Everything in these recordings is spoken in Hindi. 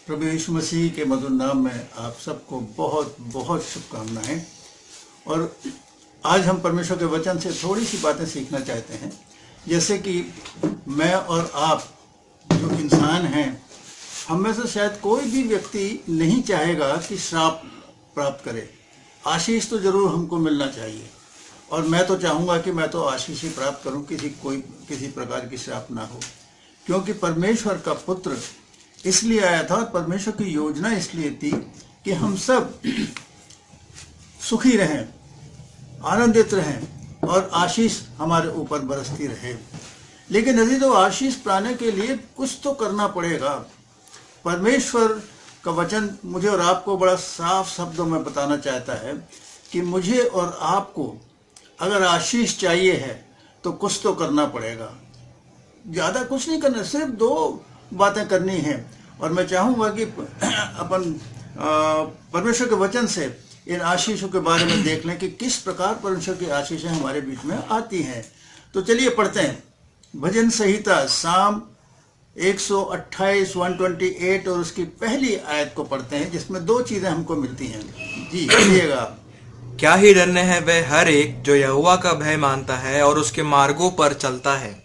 प्रभु यीशु मसीह के मधुर नाम में आप सबको बहुत बहुत शुभकामनाएं। और आज हम परमेश्वर के वचन से थोड़ी सी बातें सीखना चाहते हैं। जैसे कि मैं और आप जो इंसान हैं, हम में से शायद कोई भी व्यक्ति नहीं चाहेगा कि श्राप प्राप्त करे। आशीष तो जरूर हमको मिलना चाहिए, और मैं तो चाहूँगा कि मैं तो आशीष ही प्राप्त करूँ, किसी प्रकार की श्राप ना हो। क्योंकि परमेश्वर का पुत्र इसलिए आया था, और परमेश्वर की योजना इसलिए थी कि हम सब सुखी रहें, आनंदित रहें और आशीष हमारे ऊपर बरसती रहे। लेकिन यदि तो आशीष पाने के लिए कुछ तो करना पड़ेगा। परमेश्वर का वचन मुझे और आपको बड़ा साफ शब्दों में बताना चाहता है कि मुझे और आपको अगर आशीष चाहिए है तो कुछ तो करना पड़ेगा। ज़्यादा कुछ नहीं करना, सिर्फ दो बातें करनी है। और मैं चाहूँगा कि अपन परमेश्वर के वचन से इन आशीषों के बारे में देख लें कि किस प्रकार परमेश्वर की आशीषें हमारे बीच में आती हैं। तो चलिए पढ़ते हैं भजन संहिता साम 128 128 और उसकी पहली आयत को पढ़ते हैं, जिसमें दो चीज़ें हमको मिलती हैं। जी पढ़िएगा। क्या ही धन्य है वह हर एक जो यहोवा का भय मानता है और उसके मार्गों पर चलता है।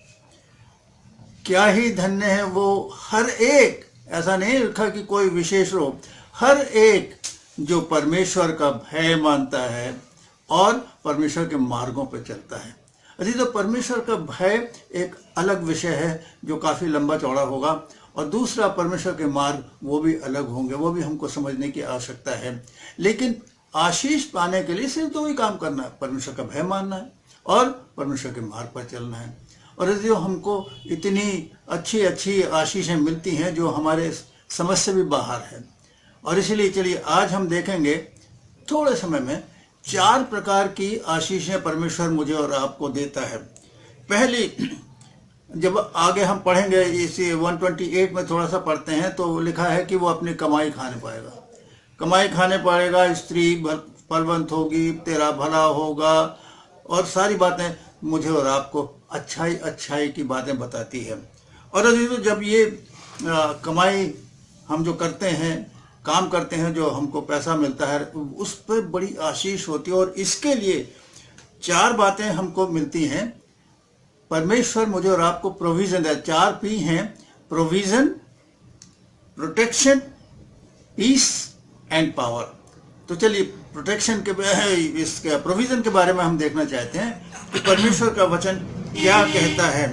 क्या ही धन्य है वो हर एक, ऐसा नहीं लिखा कि कोई विशेष रूप, हर एक जो परमेश्वर का भय मानता है और परमेश्वर के मार्गों पर चलता है। अभी तो परमेश्वर का भय एक अलग विषय है जो काफ़ी लंबा चौड़ा होगा, और दूसरा परमेश्वर के मार्ग वो भी अलग होंगे, वो भी हमको समझने की आवश्यकता है। लेकिन आशीष पाने के लिए सिर्फ दो ही काम करना है, परमेश्वर का भय मानना है और परमेश्वर के मार्ग पर चलना है। और जो हमको इतनी अच्छी अच्छी आशीषें मिलती हैं जो हमारे समझ से भी बाहर है। और इसलिए चलिए आज हम देखेंगे थोड़े समय में 4 प्रकार की आशीषें परमेश्वर मुझे और आपको देता है। पहली, जब आगे हम पढ़ेंगे इसी 128 में थोड़ा सा पढ़ते हैं तो लिखा है कि वो अपनी कमाई खाने पाएगा, स्त्री फलवंत होगी, तेरा भला होगा, और सारी बातें मुझे और आपको अच्छाई की बातें बताती है। और जब ये कमाई हम जो करते हैं, काम करते हैं, जो हमको पैसा मिलता है, उस पर बड़ी आशीष होती है। और इसके लिए 4 बातें हमको मिलती हैं। परमेश्वर मुझे और आपको प्रोविजन है। 4 P हैं, provision, protection, peace and power. तो चलिए प्रोटेक्शन के इसके प्रोविजन के बारे में हम देखना चाहते हैं कि परमेश्वर का वचन क्या कहता है।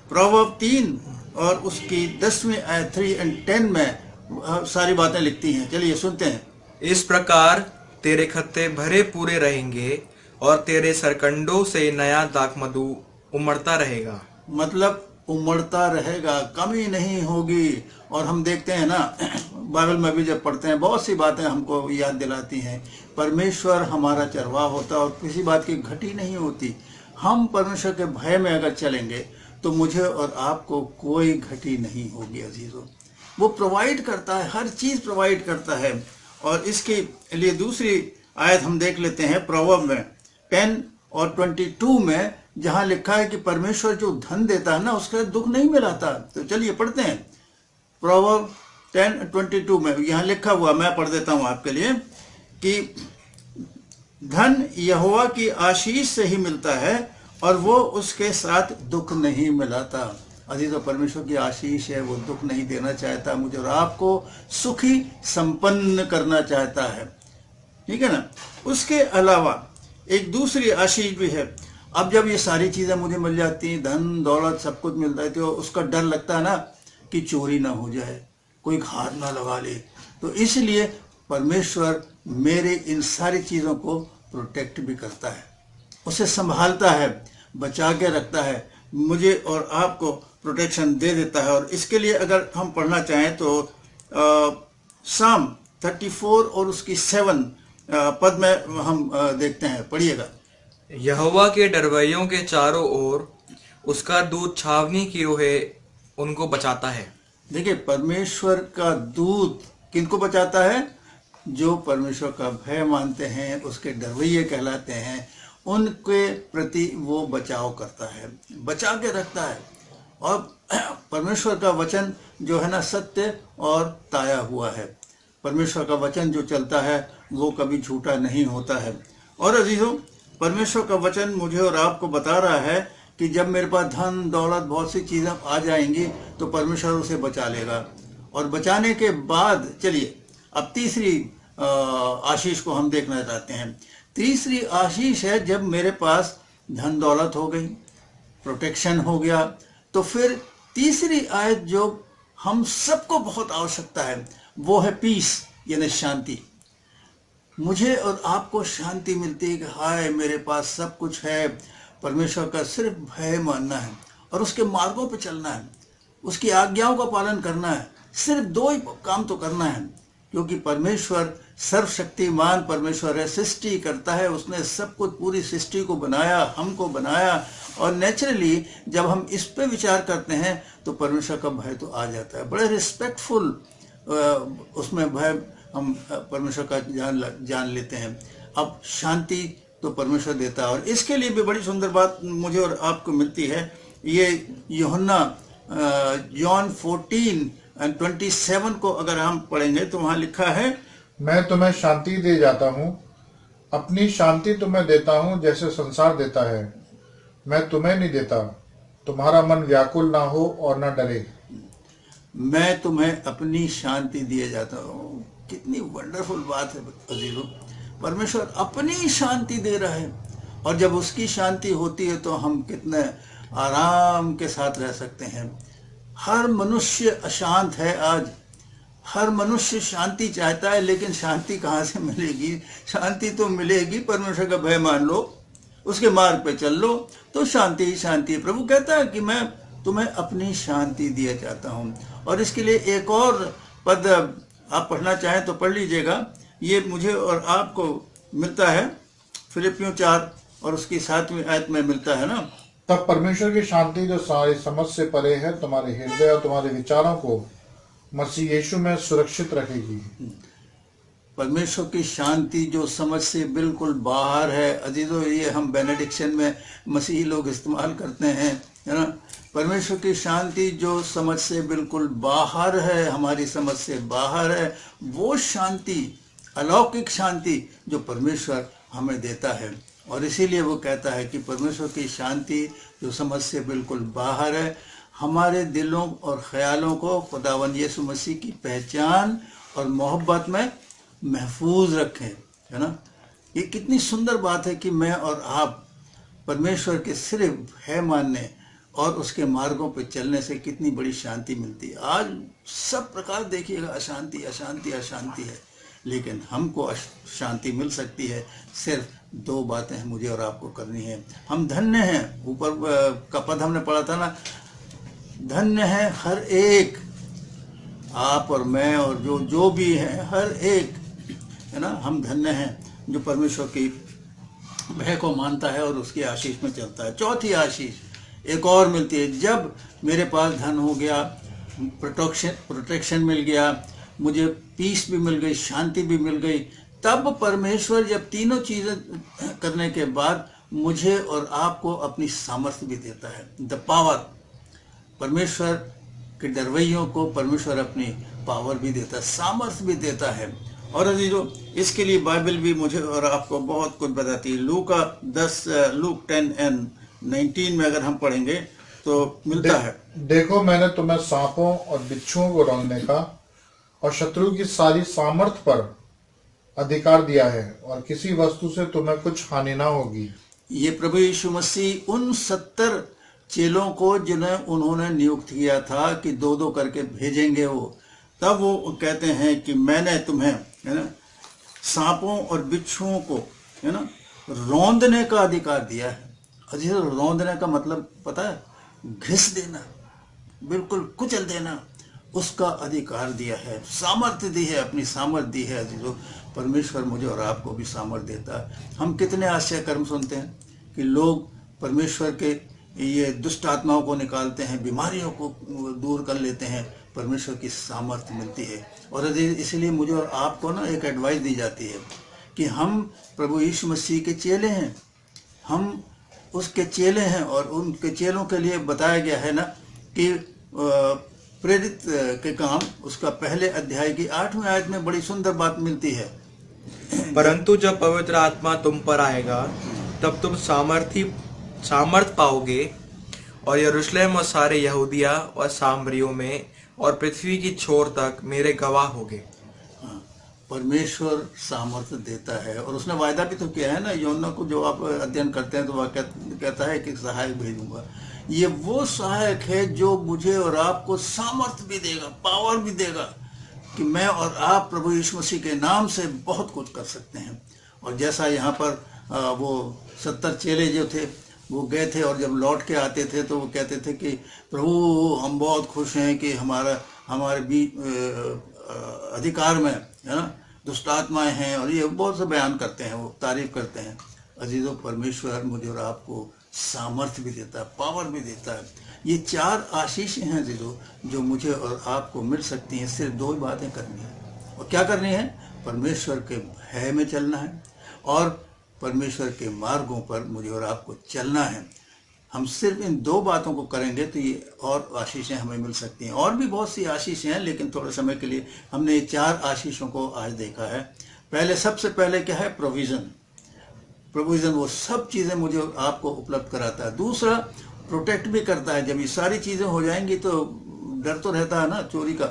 प्रोवर्ब 3 और उसकी 10वीं आयत 3 और 10 में सारी बातें लिखती हैं। चलिए सुनते हैं। इस प्रकार तेरे खत्ते भरे पूरे रहेंगे और तेरे सरकंडों से नया दाखमधु उमड़ता रहेगा। मतलब उमड़ता रहेगा, कमी नहीं होगी। और हम देखते हैं ना, बाइबल में भी जब पढ़ते हैं, बहुत सी बातें हमको याद दिलाती हैं। परमेश्वर हमारा चरवाहा होता है और किसी बात की घटी नहीं होती। हम परमेश्वर के भय में अगर चलेंगे तो मुझे और आपको कोई घटी नहीं होगी। अजीजों, वो प्रोवाइड करता है, हर चीज़ प्रोवाइड करता है। और इसके लिए दूसरी आयत हम देख लेते हैं प्रोवर्ब में 10 और 22 में, जहाँ लिखा है कि परमेश्वर जो धन देता है ना, उसका दुख नहीं मिलाता। तो चलिए पढ़ते हैं प्रोवर्ब 10:22 में। यहाँ लिखा हुआ, मैं पढ़ देता हूँ आपके लिए, कि धन यहोवा की आशीष से ही मिलता है और वो उसके साथ दुख नहीं मिलाता। अभी तो परमेश्वर की आशीष है, वो दुख नहीं देना चाहता, मुझे और आपको सुखी संपन्न करना चाहता है। ठीक है ना। उसके अलावा एक दूसरी आशीष भी है। अब जब ये सारी चीज़ें मुझे मिल जाती हैं, धन दौलत सब कुछ मिलता है, तो उसका डर लगता है ना कि चोरी ना हो जाए, कोई घात ना लगा ले। तो इसलिए परमेश्वर मेरे इन सारी चीज़ों को प्रोटेक्ट भी करता है, उसे संभालता है, बचा के रखता है, मुझे और आपको प्रोटेक्शन दे देता है। और इसके लिए अगर हम पढ़ना चाहें तो साम 34 और उसकी 7 पद में हम देखते हैं। पढ़िएगा। यहोवा के डरवैयों के चारों ओर उसका दूत छावनी की ओहे उनको बचाता है। देखिए, परमेश्वर का दूत किनको बचाता है? जो परमेश्वर का भय मानते हैं, उसके डरवैये कहलाते हैं, उनके प्रति वो बचाव करता है, बचा के रखता है। और परमेश्वर का वचन जो है ना सत्य और ताया हुआ है। परमेश्वर का वचन जो चलता है वो कभी झूठा नहीं होता है। और अजीजों, परमेश्वर का वचन मुझे और आपको बता रहा है कि जब मेरे पास धन दौलत बहुत सी चीज़ें आ जाएंगी तो परमेश्वर उसे बचा लेगा। और बचाने के बाद चलिए अब तीसरी आशीष को हम देखना चाहते हैं। तीसरी आशीष है जब मेरे पास धन दौलत हो गई, प्रोटेक्शन हो गया, तो फिर तीसरी आयत जो हम सबको बहुत आवश्यकता है वो है पीस, यानी शांति। मुझे और आपको शांति मिलती है कि हाय मेरे पास सब कुछ है। परमेश्वर का सिर्फ भय मानना है और उसके मार्गों पे चलना है, उसकी आज्ञाओं का पालन करना है। सिर्फ दो ही काम तो करना है, क्योंकि परमेश्वर सर्वशक्तिमान परमेश्वर है, सृष्टि करता है। उसने सब कुछ, पूरी सृष्टि को बनाया, हमको बनाया, और नेचुरली जब हम इस पे विचार करते हैं तो परमेश्वर का भय तो आ जाता है। बड़े रिस्पेक्टफुल उसमें भय हम परमेश्वर का जान लेते हैं। अब शांति तो परमेश्वर देता है, और इसके लिए भी बड़ी सुंदर बात मुझे और आपको मिलती है। ये यूहन्ना जॉन 14:27 को अगर हम पढ़ेंगे तो वहां लिखा है, मैं तुम्हें शांति दे जाता हूँ, अपनी शांति तुम्हें देता हूँ, जैसे संसार देता है मैं तुम्हें नहीं देता। तुम्हारा मन व्याकुल ना हो और ना डरे। मैं तुम्हें अपनी शांति दिए जाता हूँ। कितनी वंडरफुल बात है अजीजों, परमेश्वर अपनी शांति दे रहा है। और जब उसकी शांति होती है तो हम कितने आराम के साथ रह सकते हैं। हर मनुष्य अशांत है आज, हर मनुष्य शांति चाहता है, लेकिन शांति कहाँ से मिलेगी? शांति तो मिलेगी, परमेश्वर का भय मान लो, उसके मार्ग पे चल लो, तो शांति ही शांति है। प्रभु कहता है कि मैं तुम्हें अपनी शांति दिया जाता हूँ। और इसके लिए एक और पद आप पढ़ना चाहें तो पढ़ लीजिएगा। ये मुझे और आपको मिलता है फिलिपियों 4 और उसकी 7वीं आयत में मिलता है ना। तब परमेश्वर की शांति जो सारी समझ से परे है तुम्हारे हृदय और तुम्हारे विचारों को मसीह यीशु में सुरक्षित रखेगी। परमेश्वर की शांति जो समझ से बिल्कुल बाहर है। अजीजों, ये हम बेनेडिक्शन में मसीही लोग इस्तेमाल करते हैं, है ना। परमेश्वर की शांति जो समझ से बिल्कुल बाहर है, हमारी समझ से बाहर है, वो शांति, अलौकिक शांति जो परमेश्वर हमें देता है। और इसीलिए वो कहता है कि परमेश्वर की शांति जो समझ से बिल्कुल बाहर है, हमारे दिलों और ख्यालों को खुदावंद यीशु मसीह की पहचान और मोहब्बत में महफूज रखें, है ना। ये कितनी सुंदर बात है कि मैं और आप परमेश्वर के सिर्फ है मानने और उसके मार्गों पे चलने से कितनी बड़ी शांति मिलती है। आज सब प्रकार देखिएगा अशांति अशांति अशांति है, लेकिन हमको शांति मिल सकती है। सिर्फ दो बातें मुझे और आपको करनी है। हम धन्य हैं, ऊपर का पद हमने पढ़ा था ना, धन्य है हर एक, आप और मैं और जो भी है, हर एक, है ना। हम धन्य हैं जो परमेश्वर की भय को मानता है और उसकी आशीष में चलता है। चौथी आशीष एक और मिलती है, जब मेरे पास धन हो गया, प्रोटेक्शन मिल गया, मुझे पीस भी मिल गई, शांति भी मिल गई, तब परमेश्वर जब तीनों चीजें करने के बाद मुझे और आपको अपनी सामर्थ्य भी देता है। द पावर, परमेश्वर के डरवैयों को परमेश्वर अपनी पावर भी देता है, सामर्थ्य भी देता है। और अजीजों, इसके लिए बाइबल भी मुझे और आपको बहुत कुछ बताती है। लूक 10:19 में अगर हम पढ़ेंगे तो मिलता है, देखो मैंने तुम्हें सांपों और बिच्छुओं को रौंदने का और शत्रु की सारी सामर्थ पर अधिकार दिया है, और किसी वस्तु से तुम्हें कुछ हानि ना होगी। ये प्रभु यीशु मसीह उन 70 चेलों को जिन्हें उन्होंने नियुक्त किया था कि 2-2 करके भेजेंगे वो, तब वो कहते हैं कि मैंने तुम्हें, है ना, सांपों और बिच्छुओं को, है ना, रौंदने का अधिकार दिया है। अजी, रौंदने का मतलब पता है? घिस देना, बिल्कुल कुचल देना, उसका अधिकार दिया है, सामर्थ्य दी है, अपनी सामर्थ्य दी है। जो परमेश्वर मुझे और आपको भी सामर्थ्य देता है। हम कितने आश्चर्य कर्म सुनते हैं कि लोग परमेश्वर के ये दुष्ट आत्माओं को निकालते हैं, बीमारियों को दूर कर लेते हैं, परमेश्वर की सामर्थ्य मिलती है। और इसलिए मुझे और आपको ना एक एडवाइस दी जाती है कि हम प्रभु यीशु मसीह के चेले हैं, हम उसके चेले हैं, और उनके चेलों के लिए बताया गया है ना कि प्रेरित के काम उसका पहले अध्याय की 8वीं आयत में बड़ी सुंदर बात मिलती है। परंतु जब पवित्र आत्मा तुम पर आएगा तब तुम सामर्थ पाओगे और यरूशलेम और सारे यहूदिया और सामरियों में और पृथ्वी की छोर तक मेरे गवाह होगे। हाँ, परमेश्वर सामर्थ्य देता है और उसने वायदा भी तो किया है ना। योना को जो आप अध्ययन करते हैं तो वह कहता है कि सहायक भेजूंगा। ये वो सहायक है जो मुझे और आपको सामर्थ्य भी देगा, पावर भी देगा कि मैं और आप प्रभु यीशु मसीह के नाम से बहुत कुछ कर सकते हैं। और जैसा यहाँ पर वो 70 चेले जो थे वो गए थे और जब लौट के आते थे तो वो कहते थे कि प्रभु हम बहुत खुश हैं कि हमारे अधिकार में है ना दुष्ट आत्माएं हैं, और ये बहुत से बयान करते हैं, वो तारीफ करते हैं। अजीजों, परमेश्वर मुझे और आपको सामर्थ्य भी देता है, पावर भी देता है। ये 4 आशीषें हैं जो मुझे और आपको मिल सकती हैं। सिर्फ 2 ही बातें करनी है। और क्या करनी है? परमेश्वर के भय में चलना है और परमेश्वर के मार्गों पर मुझे और आपको चलना है। हम सिर्फ इन 2 बातों को करेंगे तो ये और आशीषें हमें मिल सकती हैं। और भी बहुत सी आशीषें हैं, लेकिन थोड़े समय के लिए हमने ये 4 आशीषों को आज देखा है। सबसे पहले क्या है? प्रोविजन। वो सब चीज़ें मुझे और आपको उपलब्ध कराता है। दूसरा, प्रोटेक्ट भी करता है। जब ये सारी चीज़ें हो जाएंगी तो डर तो रहता है ना चोरी का,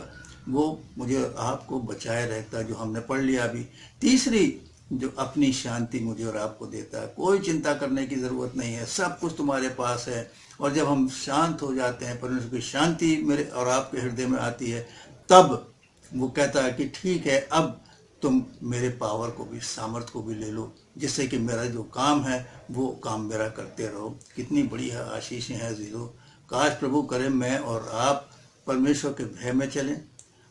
वो मुझे और आपको बचाए रहता है, जो हमने पढ़ लिया अभी। तीसरी, जो अपनी शांति मुझे और आपको देता है। कोई चिंता करने की ज़रूरत नहीं है, सब कुछ तुम्हारे पास है। और जब हम शांत हो जाते हैं, परमेश्वर की शांति मेरे और आपके हृदय में आती है, तब वो कहता है कि ठीक है, अब तुम मेरे पावर को भी, सामर्थ को भी ले लो, जिससे कि मेरा जो काम है वो काम मेरा करते रहो। कितनी बड़ी आशीषें हैं जीरो। काश प्रभु करे मैं और आप परमेश्वर के भय में चलें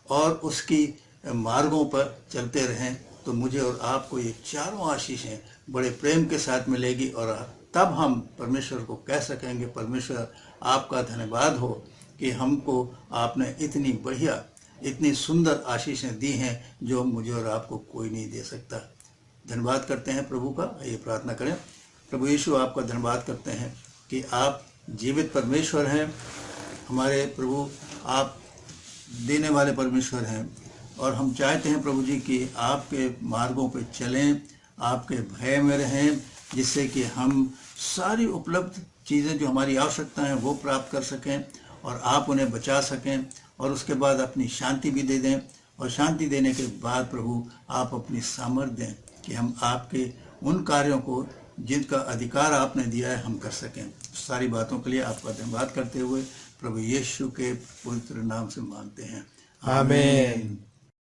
और उसकी मार्गों पर चलते रहें, तो मुझे और आपको ये 4 आशीषें बड़े प्रेम के साथ मिलेगी। और तब हम परमेश्वर को कह सकेंगे, परमेश्वर आपका धन्यवाद हो कि हमको आपने इतनी बढ़िया, इतनी सुंदर आशीषें दी हैं जो मुझे और आपको कोई नहीं दे सकता। धन्यवाद करते हैं प्रभु का। ये प्रार्थना करें। प्रभु यीशु, आपका धन्यवाद करते हैं कि आप जीवित परमेश्वर हैं। हमारे प्रभु, आप देने वाले परमेश्वर हैं और हम चाहते हैं प्रभु जी कि आपके मार्गों पर चलें, आपके भय में रहें, जिससे कि हम सारी उपलब्ध चीज़ें जो हमारी आवश्यकता हैं वो प्राप्त कर सकें और आप उन्हें बचा सकें। और उसके बाद अपनी शांति भी दे दें, और शांति देने के बाद प्रभु आप अपनी सामर्थ्य दें कि हम आपके उन कार्यों को जिनका अधिकार आपने दिया है हम कर सकें। सारी बातों के लिए आपका धन्यवाद करते हुए प्रभु यीशु के पवित्र नाम से मांगते हैं, आमीन।